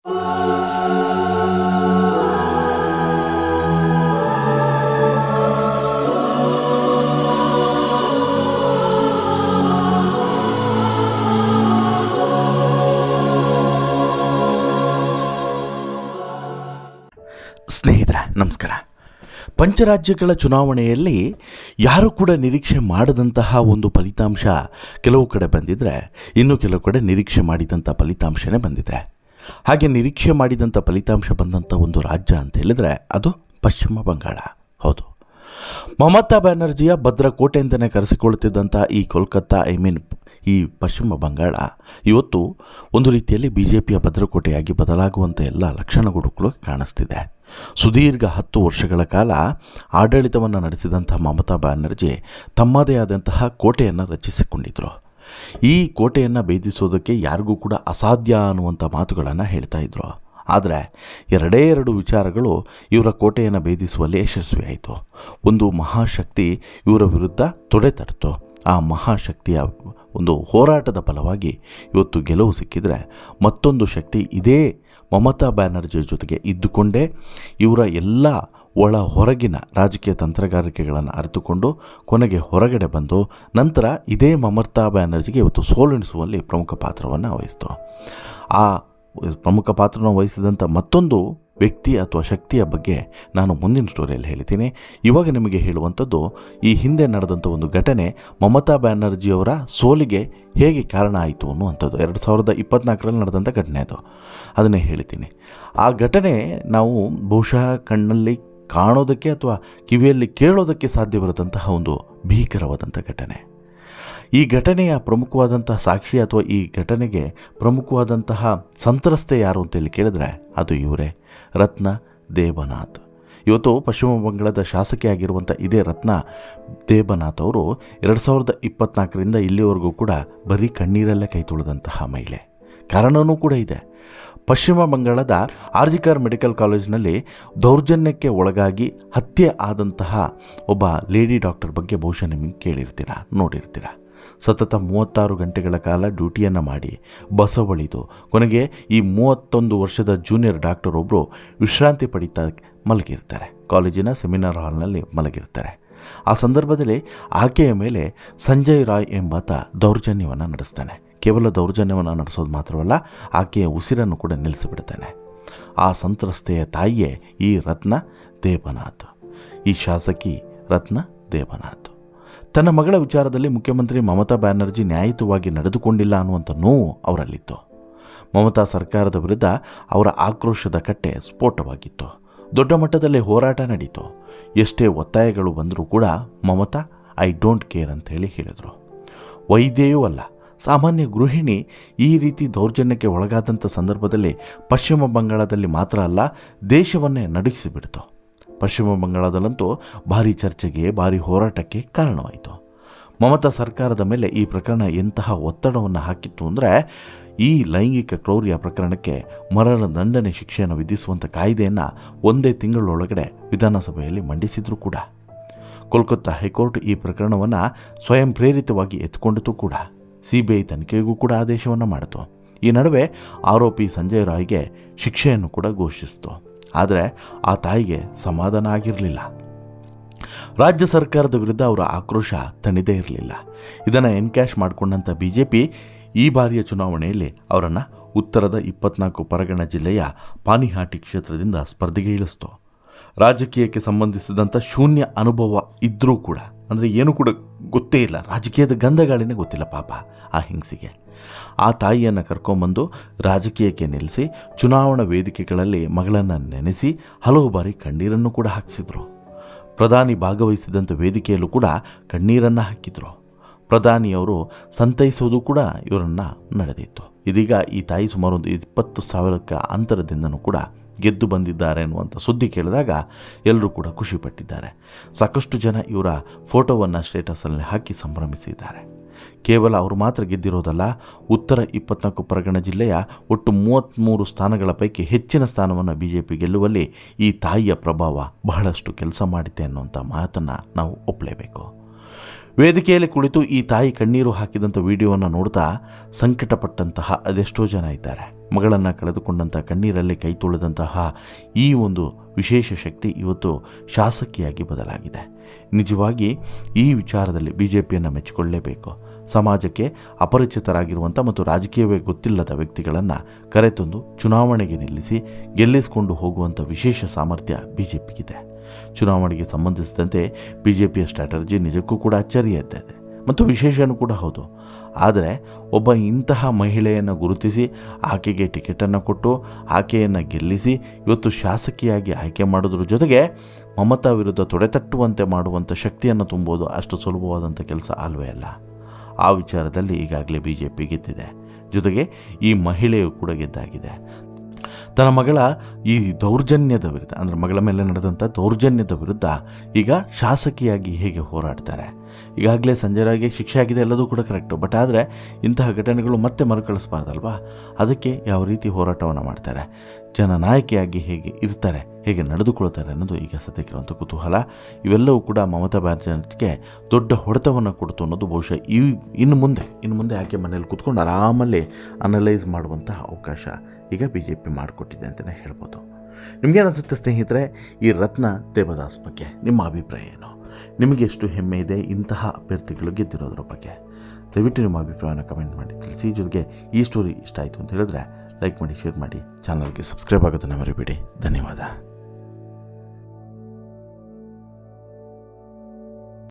ಸ್ನೇಹಿತರೆ ನಮಸ್ಕಾರ. ಪಂಚರಾಜ್ಯಗಳ ಚುನಾವಣೆಯಲ್ಲಿ ಯಾರೂ ಕೂಡ ನಿರೀಕ್ಷೆ ಮಾಡದಂತಹ ಒಂದು ಫಲಿತಾಂಶ ಕೆಲವು ಕಡೆ ಬಂದಿದ್ದರೆ, ಇನ್ನು ಕೆಲವು ಕಡೆ ನಿರೀಕ್ಷೆ ಮಾಡಿದಂಥ ಫಲಿತಾಂಶನೇ ಬಂದಿದೆ. ಹಾಗೆ ನಿರೀಕ್ಷೆ ಮಾಡಿದಂಥ ಫಲಿತಾಂಶ ಬಂದಂಥ ಒಂದು ರಾಜ್ಯ ಅಂತ ಹೇಳಿದರೆ ಅದು ಪಶ್ಚಿಮ ಬಂಗಾಳ. ಹೌದು, ಮಮತಾ ಬ್ಯಾನರ್ಜಿಯ ಭದ್ರಕೋಟೆ ಅಂತಲೇ ಕರೆಸಿಕೊಳ್ಳುತ್ತಿದ್ದಂಥ ಈ ಕೋಲ್ಕತ್ತಾ ಈ ಪಶ್ಚಿಮ ಬಂಗಾಳ ಇವತ್ತು ಒಂದು ರೀತಿಯಲ್ಲಿ BJPಯ ಭದ್ರಕೋಟೆಯಾಗಿ ಬದಲಾಗುವಂಥ ಎಲ್ಲ ಲಕ್ಷಣಗಳು ಕಾಣಿಸ್ತಿದೆ. ಸುದೀರ್ಘ 10 ವರ್ಷಗಳ ಕಾಲ ಆಡಳಿತವನ್ನು ನಡೆಸಿದಂಥ ಮಮತಾ ಬ್ಯಾನರ್ಜಿ ತಮ್ಮದೇ ಆದಂತಹ ಕೋಟೆಯನ್ನು ರಚಿಸಿಕೊಂಡಿದ್ದರು. ಈ ಕೋಟೆಯನ್ನು ಭೇದಿಸೋದಕ್ಕೆ ಯಾರಿಗೂ ಕೂಡ ಅಸಾಧ್ಯ ಅನ್ನುವಂಥ ಮಾತುಗಳನ್ನು ಹೇಳ್ತಾ ಇದ್ರು. ಆದರೆ ಎರಡು ವಿಚಾರಗಳು ಇವರ ಕೋಟೆಯನ್ನು ಭೇದಿಸುವಲ್ಲಿ ಯಶಸ್ವಿಯಾಯಿತು. ಒಂದು ಮಹಾಶಕ್ತಿ ಇವರ ವಿರುದ್ಧ ತೊಡೆ ತಟ್ಟಿತು. ಆ ಮಹಾಶಕ್ತಿಯ ಒಂದು ಹೋರಾಟದ ಫಲವಾಗಿ ಇವತ್ತು ಗೆಲುವು ಸಿಕ್ಕಿದರೆ, ಮತ್ತೊಂದು ಶಕ್ತಿ ಇದೇ ಮಮತಾ ಬ್ಯಾನರ್ಜಿ ಜೊತೆಗೆ ಇದ್ದುಕೊಂಡೇ ಇವರ ಎಲ್ಲ ಹೊರಗಿನ ರಾಜಕೀಯ ತಂತ್ರಗಾರಿಕೆಗಳನ್ನು ಅರಿತುಕೊಂಡು ಕೊನೆಗೆ ಹೊರಗಡೆ ಬಂದು ನಂತರ ಇದೇ ಮಮತಾ ಬ್ಯಾನರ್ಜಿಗೆ ಇವತ್ತು ಸೋಲಿಸುವಲ್ಲಿ ಪ್ರಮುಖ ಪಾತ್ರವನ್ನು ವಹಿಸಿತು. ಆ ಪ್ರಮುಖ ಪಾತ್ರವನ್ನು ವಹಿಸಿದಂಥ ಮತ್ತೊಂದು ವ್ಯಕ್ತಿ ಅಥವಾ ಶಕ್ತಿಯ ಬಗ್ಗೆ ನಾನು ಮುಂದಿನ ಸ್ಟೋರಿಯಲ್ಲಿ ಹೇಳ್ತೀನಿ. ಇವಾಗ ನಿಮಗೆ ಹೇಳುವಂಥದ್ದು ಈ ಹಿಂದೆ ನಡೆದಂಥ ಒಂದು ಘಟನೆ ಮಮತಾ ಬ್ಯಾನರ್ಜಿಯವರ ಸೋಲಿಗೆ ಹೇಗೆ ಕಾರಣ ಆಯಿತು ಅನ್ನುವಂಥದ್ದು. 2024ರಲ್ಲಿ ನಡೆದಂಥ ಘಟನೆ ಅದು, ಅದನ್ನೇ ಹೇಳ್ತೀನಿ. ಆ ಘಟನೆ ನಾವು ಬಹುಶಃ ಕಣ್ಣಲ್ಲಿ ಕಾಣೋದಕ್ಕೆ ಅಥವಾ ಕಿವಿಯಲ್ಲಿ ಕೇಳೋದಕ್ಕೆ ಸಾಧ್ಯವಿರದಂತಹ ಒಂದು ಭೀಕರವಾದಂಥ ಘಟನೆ. ಈ ಘಟನೆಯ ಪ್ರಮುಖವಾದಂತಹ ಸಾಕ್ಷಿ ಅಥವಾ ಈ ಘಟನೆಗೆ ಪ್ರಮುಖವಾದಂತಹ ಸಂತ್ರಸ್ತೆ ಯಾರು ಅಂತೇಳಿ ಕೇಳಿದ್ರೆ ಅದು ಇವರೇ, ರತ್ನ ದೇಬನಾಥ್. ಇವತ್ತು ಪಶ್ಚಿಮ ಬಂಗಾಳದ ಶಾಸಕಿಯಾಗಿರುವಂಥ ಇದೇ ರತ್ನ ದೇಬನಾಥ್ ಅವರು 2024ರಿಂದ ಇಲ್ಲಿವರೆಗೂ ಕೂಡ ಬರೀ ಕಣ್ಣೀರಲ್ಲೇ ಕೈ ತೊಳೆದಂತಹ ಮಹಿಳೆ. ಕಾರಣವೂ ಕೂಡ ಇದೆ. ಪಶ್ಚಿಮ ಬಂಗಾಳದ ಆರ್ಜಿಕರ್ ಮೆಡಿಕಲ್ ಕಾಲೇಜಿನಲ್ಲಿ ದೌರ್ಜನ್ಯಕ್ಕೆ ಒಳಗಾಗಿ ಹತ್ಯೆ ಆದಂತಹ ಒಬ್ಬ ಲೇಡಿ ಡಾಕ್ಟರ್ ಬಗ್ಗೆ ಬಹುಶಃ ನಿಮಗೆ ಕೇಳಿರ್ತೀರ, ನೋಡಿರ್ತೀರ. ಸತತ 36 ಗಂಟೆಗಳ ಕಾಲ ಡ್ಯೂಟಿಯನ್ನು ಮಾಡಿ ಬಸವಳಿದು ಕೊನೆಗೆ ಈ 31 ವರ್ಷದ ಜೂನಿಯರ್ ಡಾಕ್ಟರ್ ಒಬ್ಬರು ವಿಶ್ರಾಂತಿ ಪಡಿತಾ ಮಲಗಿರ್ತಾರೆ. ಕಾಲೇಜಿನ ಸೆಮಿನಾರ್ ಹಾಲ್ನಲ್ಲಿ ಮಲಗಿರ್ತಾರೆ. ಆ ಸಂದರ್ಭದಲ್ಲಿ ಆಕೆಯ ಮೇಲೆ ಸಂಜಯ್ ರಾಯ್ ಎಂಬಾತ ದೌರ್ಜನ್ಯವನ್ನು ನಡೆಸ್ತಾನೆ. ಕೇವಲ ದೌರ್ಜನ್ಯವನ್ನು ನಡೆಸೋದು ಮಾತ್ರವಲ್ಲ, ಆಕೆಯ ಉಸಿರನ್ನು ಕೂಡ ನಿಲ್ಲಿಸಿಬಿಡ್ತಾನೆ. ಆ ಸಂತ್ರಸ್ತೆಯ ತಾಯಿಯೇ ಈ ರತ್ನ ದೇಬನಾಥ್, ಈ ಶಾಸಕಿ ರತ್ನ ದೇಬನಾಥ್. ತನ್ನ ಮಗಳ ವಿಚಾರದಲ್ಲಿ ಮುಖ್ಯಮಂತ್ರಿ ಮಮತಾ ಬ್ಯಾನರ್ಜಿ ನ್ಯಾಯಯುತವಾಗಿ ನಡೆದುಕೊಂಡಿಲ್ಲ ಅನ್ನುವಂಥ ನೋವು ಅವರಲ್ಲಿತ್ತು. ಮಮತಾ ಸರ್ಕಾರದ ವಿರುದ್ಧ ಅವರ ಆಕ್ರೋಶದ ಕಟ್ಟೆ ಸ್ಫೋಟವಾಗಿತ್ತು. ದೊಡ್ಡ ಮಟ್ಟದಲ್ಲಿ ಹೋರಾಟ ನಡೀತು. ಎಷ್ಟೇ ಒತ್ತಾಯಗಳು ಬಂದರೂ ಕೂಡ ಮಮತಾ ಐ ಡೋಂಟ್ ಕೇರ್ ಅಂಥೇಳಿ ಹೇಳಿದರು. ವೈದ್ಯೆಯೂ ಅಲ್ಲ, ಸಾಮಾನ್ಯ ಗೃಹಿಣಿ ಈ ರೀತಿ ದೌರ್ಜನ್ಯಕ್ಕೆ ಒಳಗಾದಂಥ ಸಂದರ್ಭದಲ್ಲಿ ಪಶ್ಚಿಮ ಬಂಗಾಳದಲ್ಲಿ ಮಾತ್ರ ಅಲ್ಲ, ದೇಶವನ್ನೇ ನಡುಗಿಸಿಬಿಡ್ತು. ಪಶ್ಚಿಮ ಬಂಗಾಳದಲ್ಲಂತೂ ಭಾರಿ ಚರ್ಚೆಗೆ, ಭಾರಿ ಹೋರಾಟಕ್ಕೆ ಕಾರಣವಾಯಿತು. ಮಮತಾ ಸರ್ಕಾರದ ಮೇಲೆ ಈ ಪ್ರಕರಣ ಎಂತಹ ಒತ್ತಡವನ್ನು ಹಾಕಿತ್ತು ಅಂದರೆ, ಈ ಲೈಂಗಿಕ ಕ್ರೌರ್ಯ ಪ್ರಕರಣಕ್ಕೆ ಮರಣದಂಡನೆ ಶಿಕ್ಷೆಯನ್ನು ವಿಧಿಸುವಂಥ ಕಾಯ್ದೆಯನ್ನು 1 ತಿಂಗಳೊಳಗಡೆ ವಿಧಾನಸಭೆಯಲ್ಲಿ ಮಂಡಿಸಿದರೂ ಕೂಡ. ಕೋಲ್ಕತ್ತಾ ಹೈಕೋರ್ಟ್ ಈ ಪ್ರಕರಣವನ್ನು ಸ್ವಯಂ ಪ್ರೇರಿತವಾಗಿ ಎತ್ಕೊಂಡಿತು ಕೂಡ. CBI ತನಿಖೆಗೂ ಕೂಡ ಆದೇಶವನ್ನು ಮಾಡಿತು. ಈ ನಡುವೆ ಆರೋಪಿ ಸಂಜಯ್ ರಾಯ್ಗೆ ಶಿಕ್ಷೆಯನ್ನು ಕೂಡ ಘೋಷಿಸಿತು. ಆದರೆ ಆ ತಾಯಿಗೆ ಸಮಾಧಾನ ಆಗಿರಲಿಲ್ಲ. ರಾಜ್ಯ ಸರ್ಕಾರದ ವಿರುದ್ಧ ಅವರ ಆಕ್ರೋಶ ತಣಿದೇ ಇರಲಿಲ್ಲ. ಇದನ್ನು ಎನ್ಕ್ಯಾಶ್ ಮಾಡಿಕೊಂಡಂಥ BJP ಈ ಬಾರಿಯ ಚುನಾವಣೆಯಲ್ಲಿ ಅವರನ್ನು ಉತ್ತರದ 24 ಪರಗಣ ಜಿಲ್ಲೆಯ ಪಾನಿಹಾಟಿ ಕ್ಷೇತ್ರದಿಂದ ಸ್ಪರ್ಧೆಗೆ ಇಳಿಸ್ತು. ರಾಜಕೀಯಕ್ಕೆ ಸಂಬಂಧಿಸಿದಂಥ ಶೂನ್ಯ ಅನುಭವ ಇದ್ದರೂ ಕೂಡ, ಅಂದರೆ ಏನೂ ಕೂಡ ಗೊತ್ತೇ ಇಲ್ಲ, ರಾಜಕೀಯದ ಗಂಧಗಾಳಿನೇ ಗೊತ್ತಿಲ್ಲ ಪಾಪ ಆ ಹಿಂಗ್ಸಿಗೆ. ಆ ತಾಯಿಯನ್ನು ಕರ್ಕೊಂಬಂದು ರಾಜಕೀಯಕ್ಕೆ ನಿಲ್ಲಿಸಿ ಚುನಾವಣಾ ವೇದಿಕೆಗಳಲ್ಲಿ ಮಗಳನ್ನು ನೆನೆಸಿ ಹಲವು ಬಾರಿ ಕಣ್ಣೀರನ್ನು ಕೂಡ ಹಾಕಿಸಿದ್ರು. ಪ್ರಧಾನಿ ಭಾಗವಹಿಸಿದಂಥ ವೇದಿಕೆಯಲ್ಲೂ ಕೂಡ ಕಣ್ಣೀರನ್ನು ಹಾಕಿದರು. ಪ್ರಧಾನಿಯವರು ಸಂತೈಸೋದು ಕೂಡ ಇವರನ್ನು ನಡೆದಿತ್ತು. ಇದೀಗ ಈ ತಾಯಿ ಸುಮಾರು ಒಂದು 20,000 ಅಂತರದಿಂದನೂ ಕೂಡ ಗೆದ್ದು ಬಂದಿದ್ದಾರೆ ಅನ್ನುವಂಥ ಸುದ್ದಿ ಕೇಳಿದಾಗ ಎಲ್ಲರೂ ಕೂಡ ಖುಷಿಪಟ್ಟಿದ್ದಾರೆ. ಸಾಕಷ್ಟು ಜನ ಇವರ ಫೋಟೋವನ್ನು ಸ್ಟೇಟಸಲ್ಲಿ ಹಾಕಿ ಸಂಭ್ರಮಿಸಿದ್ದಾರೆ. ಕೇವಲ ಅವರು ಮಾತ್ರ ಗೆದ್ದಿರೋದಲ್ಲ, ಉತ್ತರ 24 ಪರಗಣ ಜಿಲ್ಲೆಯ ಒಟ್ಟು 33 ಸ್ಥಾನಗಳ ಪೈಕಿ ಹೆಚ್ಚಿನ ಸ್ಥಾನವನ್ನು BJP ಗೆಲ್ಲುವಲ್ಲಿ ಈ ತಾಯಿಯ ಪ್ರಭಾವ ಬಹಳಷ್ಟು ಕೆಲಸ ಮಾಡಿದೆ ಅನ್ನುವಂಥ ಮಾತನ್ನು ನಾವು ಒಪ್ಪಲೇಬೇಕು. ವೇದಿಕೆಯಲ್ಲಿ ಕುಳಿತು ಈ ತಾಯಿ ಕಣ್ಣೀರು ಹಾಕಿದಂಥ ವಿಡಿಯೋವನ್ನು ನೋಡ್ತಾ ಸಂಕಟಪಟ್ಟಂತಹ ಅದೆಷ್ಟೋ ಜನ ಇದ್ದಾರೆ. ಮಗಳನ್ನು ಕಳೆದುಕೊಂಡಂಥ ಕಣ್ಣೀರಲ್ಲಿ ಕೈ ತೊಳೆದಂತಹ ಈ ಒಂದು ವಿಶೇಷ ಶಕ್ತಿ ಇವತ್ತು ಶಾಸಕಿಯಾಗಿ ಬದಲಾಗಿದೆ. ನಿಜವಾಗಿ ಈ ವಿಚಾರದಲ್ಲಿ ಬಿ ಜೆ ಪಿಯನ್ನು ಮೆಚ್ಚಿಕೊಳ್ಳಲೇಬೇಕು. ಸಮಾಜಕ್ಕೆ ಅಪರಿಚಿತರಾಗಿರುವಂಥ ಮತ್ತು ರಾಜಕೀಯವೇ ಗೊತ್ತಿಲ್ಲದ ವ್ಯಕ್ತಿಗಳನ್ನು ಕರೆತಂದು ಚುನಾವಣೆಗೆ ನಿಲ್ಲಿಸಿ ಗೆಲ್ಲಿಸಿಕೊಂಡು ಹೋಗುವಂಥ ವಿಶೇಷ ಸಾಮರ್ಥ್ಯ ಬಿ ಜೆ ಪಿಗಿದೆ. ಚುನಾವಣೆಗೆ ಸಂಬಂಧಿಸಿದಂತೆ ಬಿ ಜೆ ಪಿಯ ಸ್ಟ್ರಾಟರ್ಜಿ ನಿಜಕ್ಕೂ ಕೂಡ ಅಚ್ಚರಿಯದ್ದಿದೆ ಮತ್ತು ವಿಶೇಷನೂ ಕೂಡ ಹೌದು. ಆದರೆ ಒಬ್ಬ ಇಂತಹ ಮಹಿಳೆಯನ್ನು ಗುರುತಿಸಿ ಆಕೆಗೆ ಟಿಕೆಟನ್ನು ಕೊಟ್ಟು ಆಕೆಯನ್ನು ಗೆಲ್ಲಿಸಿ ಇವತ್ತು ಶಾಸಕಿಯಾಗಿ ಆಯ್ಕೆ ಮಾಡೋದ್ರ ಜೊತೆಗೆ ಮಮತಾ ವಿರುದ್ಧ ತೊಡೆತಟ್ಟುವಂತೆ ಮಾಡುವಂಥ ಶಕ್ತಿಯನ್ನು ತುಂಬೋದು ಅಷ್ಟು ಸುಲಭವಾದಂಥ ಕೆಲಸ ಅಲ್ವೇ ಅಲ್ಲ. ಆ ವಿಚಾರದಲ್ಲಿ ಈಗಾಗಲೇ ಬಿ ಜೆ ಪಿ ಗೆದ್ದಿದೆ. ಜೊತೆಗೆ ಈ ಮಹಿಳೆಯು ಕೂಡ ಗೆದ್ದಾಗಿದೆ. ತನ್ನ ಮಗಳ ಈ ದೌರ್ಜನ್ಯದ ವಿರುದ್ಧ, ಅಂದರೆ ಮಗಳ ಮೇಲೆ ನಡೆದಂಥ ದೌರ್ಜನ್ಯದ ವಿರುದ್ಧ ಈಗ ಶಾಸಕಿಯಾಗಿ ಹೇಗೆ ಹೋರಾಡ್ತಾರೆ. ಈಗಾಗಲೇ ಸಂಜಯ್ ರಾಯ್ಗೆ ಶಿಕ್ಷೆ ಆಗಿದೆ, ಎಲ್ಲದೂ ಕೂಡ ಕರೆಕ್ಟು. ಬಟ್ ಆದರೆ ಇಂತಹ ಘಟನೆಗಳು ಮತ್ತೆ ಮರುಕಳಿಸಬಾರ್ದಲ್ವಾ? ಅದಕ್ಕೆ ಯಾವ ರೀತಿ ಹೋರಾಟವನ್ನು ಮಾಡ್ತಾರೆ, ಜನನಾಯಕಿಯಾಗಿ ಹೇಗೆ ಇರ್ತಾರೆ, ಹೇಗೆ ನಡೆದುಕೊಳ್ತಾರೆ ಅನ್ನೋದು ಈಗ ಸದ್ಯಕ್ಕಿರುವಂಥ ಕುತೂಹಲ. ಇವೆಲ್ಲವೂ ಕೂಡ ಮಮತಾ ಬ್ಯಾನರ್ಜಿಗೆ ದೊಡ್ಡ ಹೊಡೆತವನ್ನು ಕೊಡ್ತು ಅನ್ನೋದು ಬಹುಶಃ ಇನ್ನು ಮುಂದೆ ಆಕೆ ಮನೇಲಿ ಕೂತ್ಕೊಂಡು ಆರಾಮಲ್ಲಿ ಅನಲೈಸ್ ಮಾಡುವಂತಹ ಅವಕಾಶ ಈಗ ಬಿ ಜೆ ಪಿ ಮಾಡಿಕೊಟ್ಟಿದೆ ಅಂತಲೇ ಹೇಳ್ಬೋದು. ನಿಮಗೇನಿಸುತ್ತೆ ಸ್ನೇಹಿತರೆ ಈ ರತ್ನ ದೇವದಾಸ್ ಬಗ್ಗೆ ನಿಮ್ಮ ಅಭಿಪ್ರಾಯ ಏನು? ನಿಮಗೆ ಎಷ್ಟು ಹೆಮ್ಮೆ ಇದೆ ಇಂತಹ ಅಭ್ಯರ್ಥಿಗಳು ಗೆದ್ದಿರೋದ್ರ ಬಗ್ಗೆ? ದಯವಿಟ್ಟು ನಿಮ್ಮ ಅಭಿಪ್ರಾಯವನ್ನು ಕಮೆಂಟ್ ಮಾಡಿ ತಿಳಿಸಿ. ಜೊತೆಗೆ ಈ ಸ್ಟೋರಿ ಇಷ್ಟ ಆಯಿತು ಅಂತ ಹೇಳಿದ್ರೆ ಲೈಕ್ ಮಾಡಿ, ಶೇರ್ ಮಾಡಿ, ಚಾನಲ್ಗೆ ಸಬ್ಸ್ಕ್ರೈಬ್ ಆಗೋದನ್ನು ಮರಿಬೇಡಿ. ಧನ್ಯವಾದ.